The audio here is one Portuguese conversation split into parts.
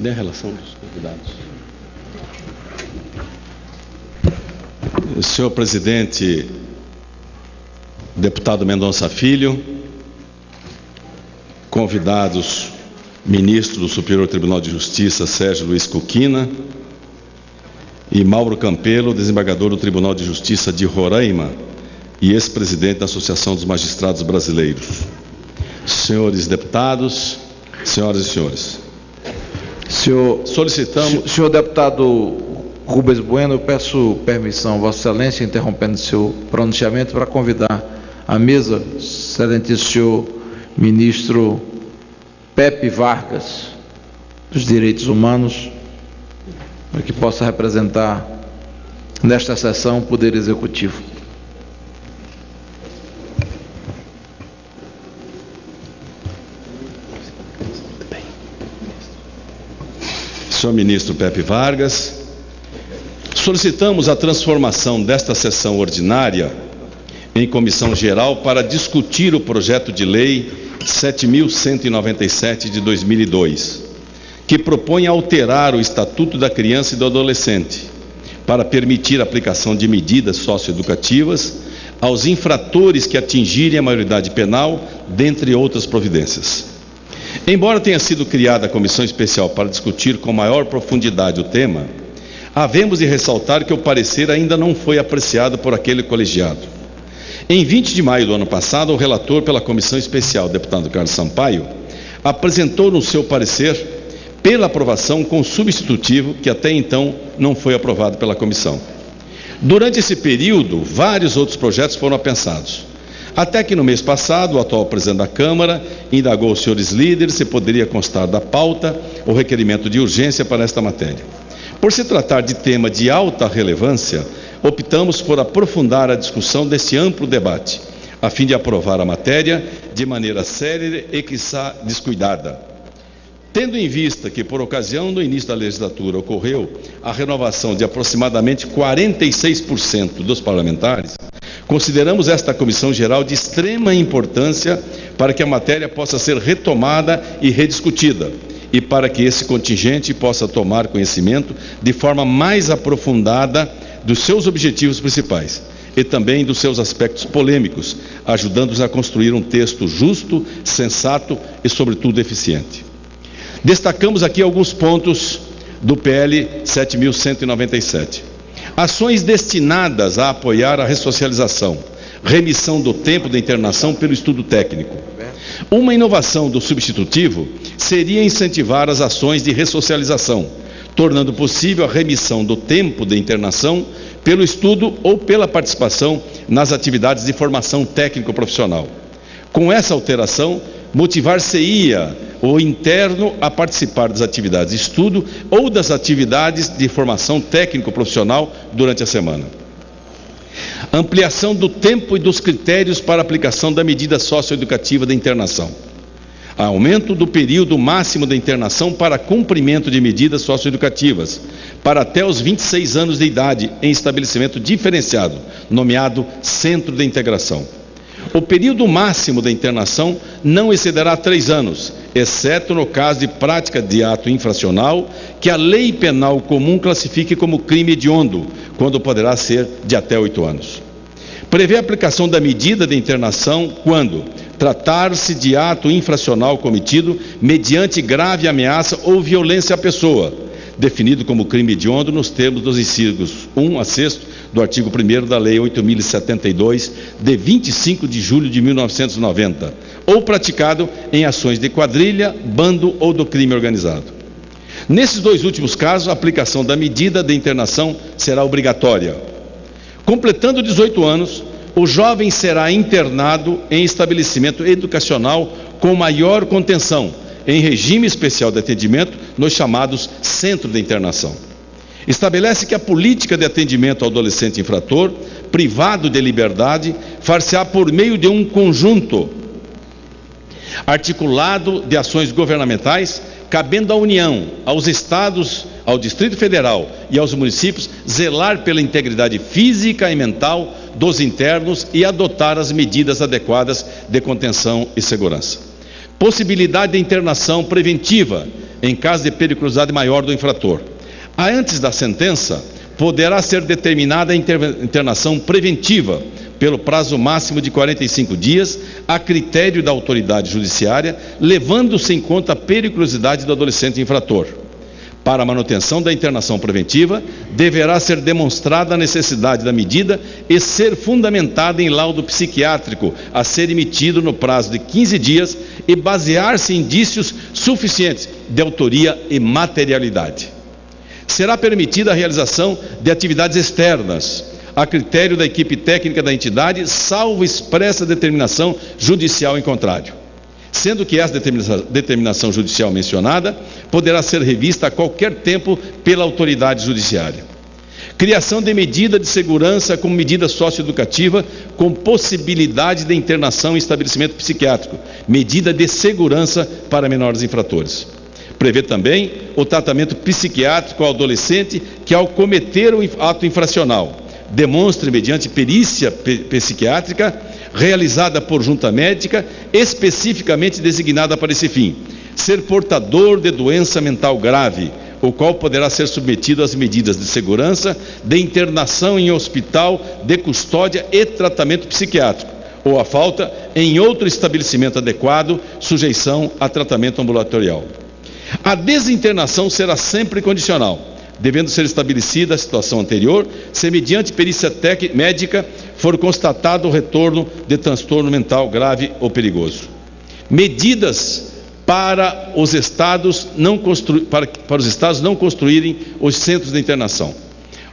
Cadê a relação dos convidados? Senhor presidente, deputado Mendonça Filho, convidados, ministro do Superior Tribunal de Justiça, Sérgio Luiz Cuquina, e Mauro Campelo, desembargador do Tribunal de Justiça de Roraima e ex-presidente da Associação dos Magistrados Brasileiros. Senhores deputados, senhoras e senhores, Senhor deputado Rubens Bueno, eu peço permissão, Vossa Excelência, interrompendo seu pronunciamento, para convidar à mesa, excelentíssimo senhor ministro Pepe Vargas, dos Direitos Humanos, para que possa representar nesta sessão o Poder Executivo. Senhor ministro Pepe Vargas, solicitamos a transformação desta sessão ordinária em comissão geral para discutir o projeto de lei 7.197 de 2002, que propõe alterar o Estatuto da Criança e do Adolescente para permitir a aplicação de medidas socioeducativas aos infratores que atingirem a maioridade penal, dentre outras providências. Embora tenha sido criada a comissão especial para discutir com maior profundidade o tema, havemos de ressaltar que o parecer ainda não foi apreciado por aquele colegiado. Em 20 de maio do ano passado, o relator pela comissão especial, deputado Carlos Sampaio, apresentou no seu parecer pela aprovação com substitutivo que até então não foi aprovado pela comissão. Durante esse período, vários outros projetos foram apensados. Até que no mês passado, o atual presidente da Câmara indagou os senhores líderes se poderia constar da pauta o requerimento de urgência para esta matéria. Por se tratar de tema de alta relevância, optamos por aprofundar a discussão desse amplo debate, a fim de aprovar a matéria de maneira séria e quiçá descuidada. Tendo em vista que, por ocasião do início da legislatura, ocorreu a renovação de aproximadamente 46% dos parlamentares, consideramos esta comissão geral de extrema importância para que a matéria possa ser retomada e rediscutida, e para que esse contingente possa tomar conhecimento de forma mais aprofundada dos seus objetivos principais e também dos seus aspectos polêmicos, ajudando-nos a construir um texto justo, sensato e, sobretudo, eficiente. Destacamos aqui alguns pontos do PL 7.197. Ações destinadas a apoiar a ressocialização, remissão do tempo da internação pelo estudo técnico. Uma inovação do substitutivo seria incentivar as ações de ressocialização, tornando possível a remissão do tempo de internação pelo estudo ou pela participação nas atividades de formação técnico-profissional. Com essa alteração, motivar-se-ia o interno a participar das atividades de estudo ou das atividades de formação técnico-profissional durante a semana. Ampliação do tempo e dos critérios para aplicação da medida socioeducativa da internação. Aumento do período máximo da internação para cumprimento de medidas socioeducativas, para até os 26 anos de idade em estabelecimento diferenciado, nomeado Centro de Integração. O período máximo da internação não excederá 3 anos, exceto no caso de prática de ato infracional que a lei penal comum classifique como crime hediondo, quando poderá ser de até 8 anos. Prevê a aplicação da medida de internação quando tratar-se de ato infracional cometido mediante grave ameaça ou violência à pessoa, definido como crime hediondo nos termos dos incisos 1 a 6 do artigo 1º da Lei 8.072, de 25 de julho de 1990, ou praticado em ações de quadrilha, bando ou do crime organizado. Nesses dois últimos casos, a aplicação da medida de internação será obrigatória. Completando 18 anos, o jovem será internado em estabelecimento educacional com maior contenção, em regime especial de atendimento, nos chamados Centros de Internação. Estabelece que a política de atendimento ao adolescente infrator, privado de liberdade, far-se-á por meio de um conjunto articulado de ações governamentais, cabendo à União, aos Estados, ao Distrito Federal e aos municípios zelar pela integridade física e mental dos internos e adotar as medidas adequadas de contenção e segurança. Possibilidade de internação preventiva, em caso de periculosidade maior do infrator. Antes da sentença, poderá ser determinada a internação preventiva pelo prazo máximo de 45 dias, a critério da autoridade judiciária, levando-se em conta a periculosidade do adolescente infrator. Para a manutenção da internação preventiva, deverá ser demonstrada a necessidade da medida e ser fundamentada em laudo psiquiátrico a ser emitido no prazo de 15 dias e basear-se em indícios suficientes de autoria e materialidade. Será permitida a realização de atividades externas, a critério da equipe técnica da entidade, salvo expressa determinação judicial em contrário. Sendo que essa determinação judicial mencionada poderá ser revista a qualquer tempo pela autoridade judiciária. Criação de medida de segurança como medida socioeducativa com possibilidade de internação em estabelecimento psiquiátrico, medida de segurança para menores infratores. Prevê também o tratamento psiquiátrico ao adolescente que, ao cometer o ato infracional, demonstre, mediante perícia psiquiátrica realizada por junta médica, especificamente designada para esse fim, ser portador de doença mental grave, o qual poderá ser submetido às medidas de segurança de internação em hospital de custódia e tratamento psiquiátrico, ou a falta, em outro estabelecimento adequado, sujeição a tratamento ambulatorial. A desinternação será sempre condicional, devendo ser estabelecida a situação anterior, se mediante perícia médica for constatado o retorno de transtorno mental grave ou perigoso. Medidas para os estados não construírem os centros de internação.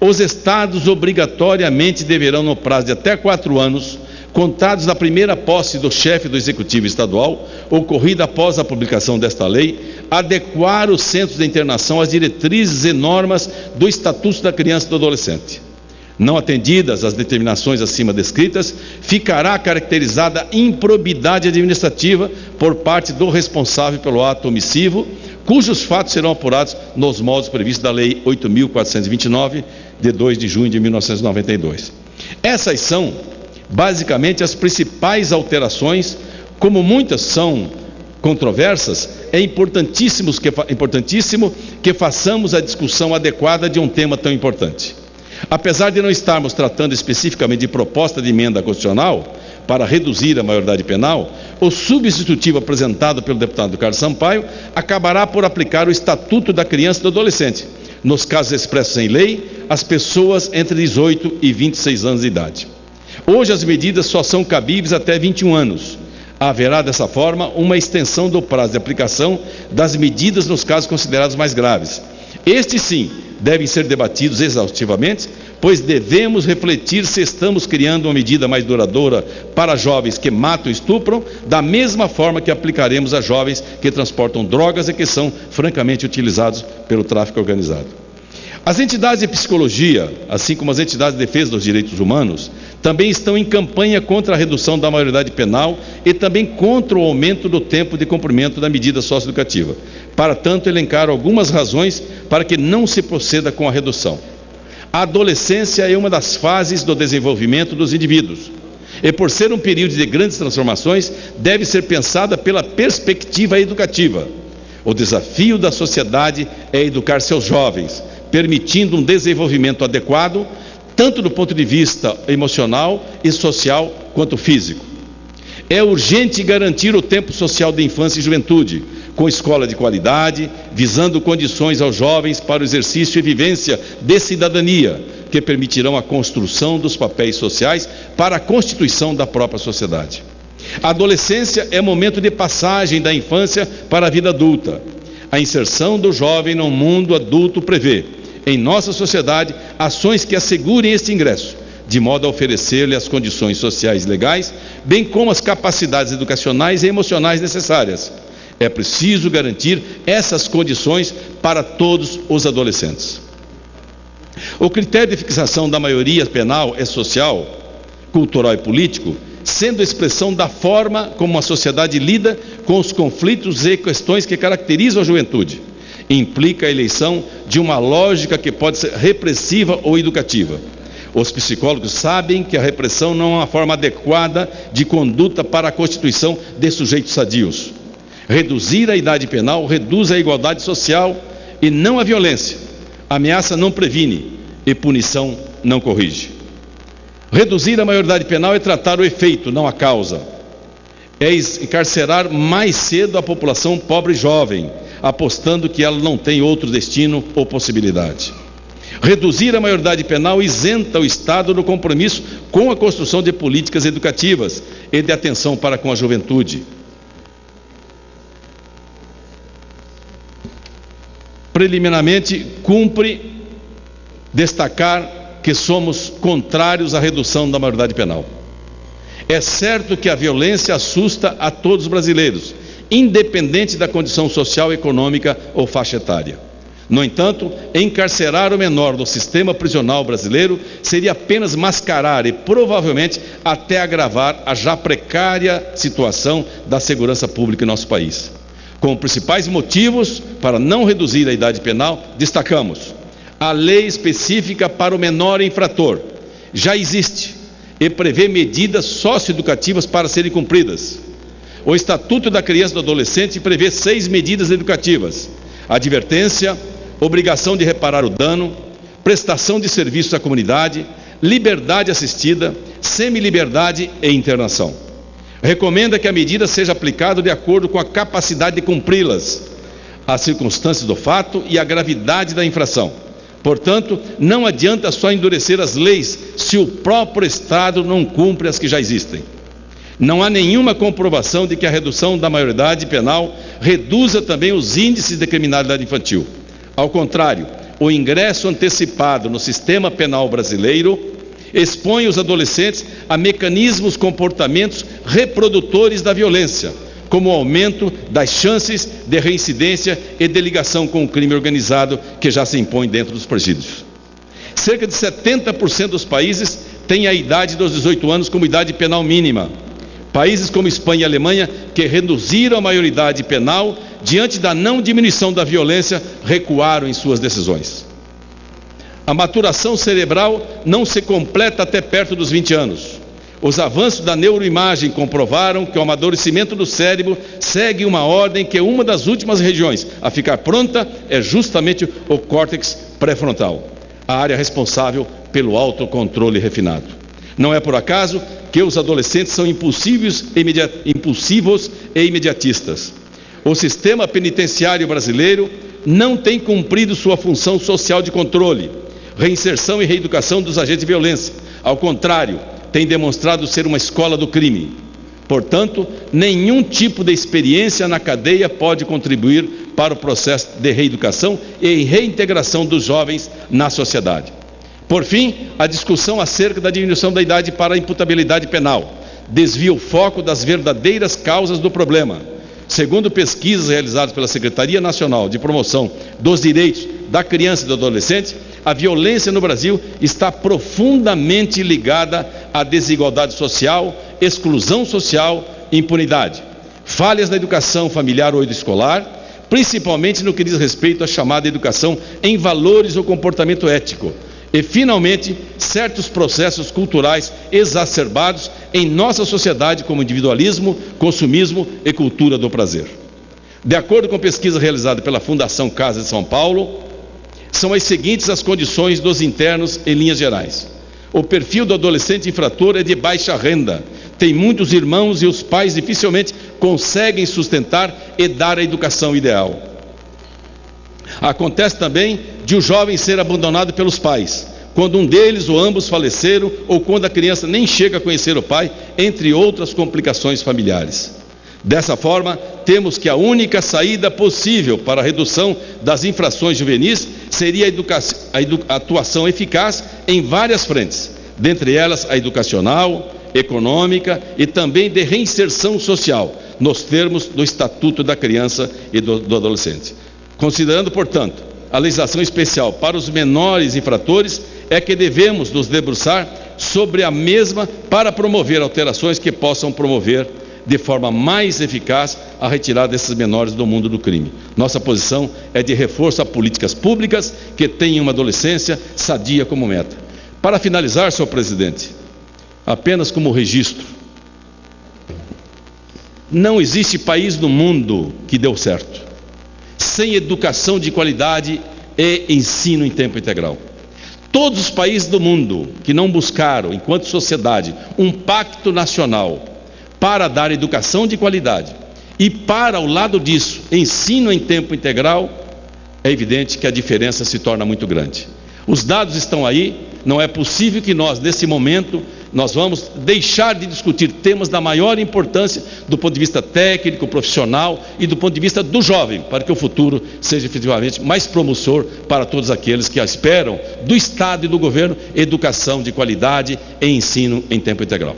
Os estados obrigatoriamente deverão, no prazo de até 4 anos, contados da primeira posse do chefe do Executivo Estadual, ocorrida após a publicação desta lei, adequar os centros de internação às diretrizes e normas do Estatuto da Criança e do Adolescente. Não atendidas as determinações acima descritas, ficará caracterizada improbidade administrativa por parte do responsável pelo ato omissivo, cujos fatos serão apurados nos moldes previstos da Lei 8.429, de 2 de junho de 1992. Essas são basicamente as principais alterações. Como muitas são controversas, é importantíssimo que façamos a discussão adequada de um tema tão importante. Apesar de não estarmos tratando especificamente de proposta de emenda constitucional para reduzir a maioridade penal, o substitutivo apresentado pelo deputado Carlos Sampaio acabará por aplicar o Estatuto da Criança e do Adolescente, nos casos expressos em lei, às pessoas entre 18 e 26 anos de idade. Hoje as medidas só são cabíveis até 21 anos. Haverá dessa forma uma extensão do prazo de aplicação das medidas nos casos considerados mais graves. Estes sim devem ser debatidos exaustivamente, pois devemos refletir se estamos criando uma medida mais duradoura para jovens que matam e estupram, da mesma forma que aplicaremos a jovens que transportam drogas e que são francamente utilizados pelo tráfico organizado. As entidades de psicologia, assim como as entidades de defesa dos direitos humanos, também estão em campanha contra a redução da maioridade penal e também contra o aumento do tempo de cumprimento da medida socioeducativa. Para tanto, elencaram algumas razões para que não se proceda com a redução. A adolescência é uma das fases do desenvolvimento dos indivíduos e, por ser um período de grandes transformações, deve ser pensada pela perspectiva educativa. O desafio da sociedade é educar seus jovens, permitindo um desenvolvimento adequado, tanto do ponto de vista emocional e social quanto físico. É urgente garantir o tempo social de infância e juventude, com escola de qualidade, visando condições aos jovens para o exercício e vivência de cidadania, que permitirão a construção dos papéis sociais para a constituição da própria sociedade. A adolescência é momento de passagem da infância para a vida adulta. A inserção do jovem no mundo adulto prevê, em nossa sociedade, ações que assegurem este ingresso, de modo a oferecer-lhe as condições sociais legais, bem como as capacidades educacionais e emocionais necessárias. É preciso garantir essas condições para todos os adolescentes. O critério de fixação da maioria penal é social, cultural e político, sendo expressão da forma como a sociedade lida com os conflitos e questões que caracterizam a juventude. Implica a eleição de uma lógica que pode ser repressiva ou educativa. Os psicólogos sabem que a repressão não é uma forma adequada de conduta para a constituição de sujeitos sadios. Reduzir a idade penal reduz a igualdade social e não a violência. Ameaça não previne e punição não corrige. Reduzir a maioridade penal é tratar o efeito, não a causa. É encarcerar mais cedo a população pobre e jovem, apostando que ela não tem outro destino ou possibilidade. Reduzir a maioridade penal isenta o Estado do compromisso com a construção de políticas educativas e de atenção para com a juventude. Preliminarmente, cumpre destacar que somos contrários à redução da maioridade penal. É certo que a violência assusta a todos os brasileiros, independente da condição social, econômica ou faixa etária. No entanto, encarcerar o menor do sistema prisional brasileiro seria apenas mascarar e provavelmente até agravar a já precária situação da segurança pública em nosso país. Como principais motivos para não reduzir a idade penal, destacamos: a lei específica para o menor infrator já existe e prevê medidas socioeducativas para serem cumpridas. O Estatuto da Criança e do Adolescente prevê 6 medidas educativas: advertência, obrigação de reparar o dano, prestação de serviços à comunidade, liberdade assistida, semiliberdade e internação. Recomenda que a medida seja aplicada de acordo com a capacidade de cumpri-las, as circunstâncias do fato e a gravidade da infração. Portanto, não adianta só endurecer as leis se o próprio Estado não cumpre as que já existem. Não há nenhuma comprovação de que a redução da maioridade penal reduza também os índices de criminalidade infantil. Ao contrário, o ingresso antecipado no sistema penal brasileiro expõe os adolescentes a mecanismos, comportamentos reprodutores da violência, como o aumento das chances de reincidência e de ligação com o crime organizado que já se impõe dentro dos presídios. Cerca de 70% dos países têm a idade dos 18 anos como idade penal mínima. Países como Espanha e Alemanha, que reduziram a maioridade penal diante da não diminuição da violência, recuaram em suas decisões. A maturação cerebral não se completa até perto dos 20 anos. Os avanços da neuroimagem comprovaram que o amadurecimento do cérebro segue uma ordem que uma das últimas regiões a ficar pronta é justamente o córtex pré-frontal, a área responsável pelo autocontrole refinado. Não é por acaso que os adolescentes são impulsivos e imediatistas. O sistema penitenciário brasileiro não tem cumprido sua função social de controle, reinserção e reeducação dos agentes de violência. Ao contrário, tem demonstrado ser uma escola do crime. Portanto, nenhum tipo de experiência na cadeia pode contribuir para o processo de reeducação e reintegração dos jovens na sociedade. Por fim, a discussão acerca da diminuição da idade para a imputabilidade penal desvia o foco das verdadeiras causas do problema. Segundo pesquisas realizadas pela Secretaria Nacional de Promoção dos Direitos da Criança e do Adolescente, a violência no Brasil está profundamente ligada à desigualdade social, exclusão social e impunidade. Falhas na educação familiar ou escolar, principalmente no que diz respeito à chamada educação em valores ou comportamento ético. E, finalmente, certos processos culturais exacerbados em nossa sociedade, como individualismo, consumismo e cultura do prazer. De acordo com pesquisa realizada pela Fundação Casa de São Paulo, são as seguintes as condições dos internos em linhas gerais. O perfil do adolescente infrator é de baixa renda, tem muitos irmãos e os pais dificilmente conseguem sustentar e dar a educação ideal. Acontece também de o jovem ser abandonado pelos pais, quando um deles ou ambos faleceram ou quando a criança nem chega a conhecer o pai, entre outras complicações familiares. Dessa forma, temos que a única saída possível para a redução das infrações juvenis seria a atuação eficaz em várias frentes, dentre elas a educacional, econômica e também de reinserção social, nos termos do Estatuto da Criança e do Adolescente. Considerando, portanto, a legislação especial para os menores infratores, é que devemos nos debruçar sobre a mesma para promover alterações que possam promover de forma mais eficaz a retirada desses menores do mundo do crime. Nossa posição é de reforço a políticas públicas que tenham uma adolescência sadia como meta. Para finalizar, senhor presidente, apenas como registro, Não existe país no mundo que deu certo sem educação de qualidade e ensino em tempo integral. Todos os países do mundo que não buscaram, enquanto sociedade, um pacto nacional para dar educação de qualidade e, para o lado disso, ensino em tempo integral, é evidente que a diferença se torna muito grande. Os dados estão aí. Não é possível que nós, nesse momento, nós vamos deixar de discutir temas da maior importância do ponto de vista técnico, profissional e do ponto de vista do jovem, para que o futuro seja efetivamente mais promissor para todos aqueles que esperam do Estado e do governo educação de qualidade e ensino em tempo integral.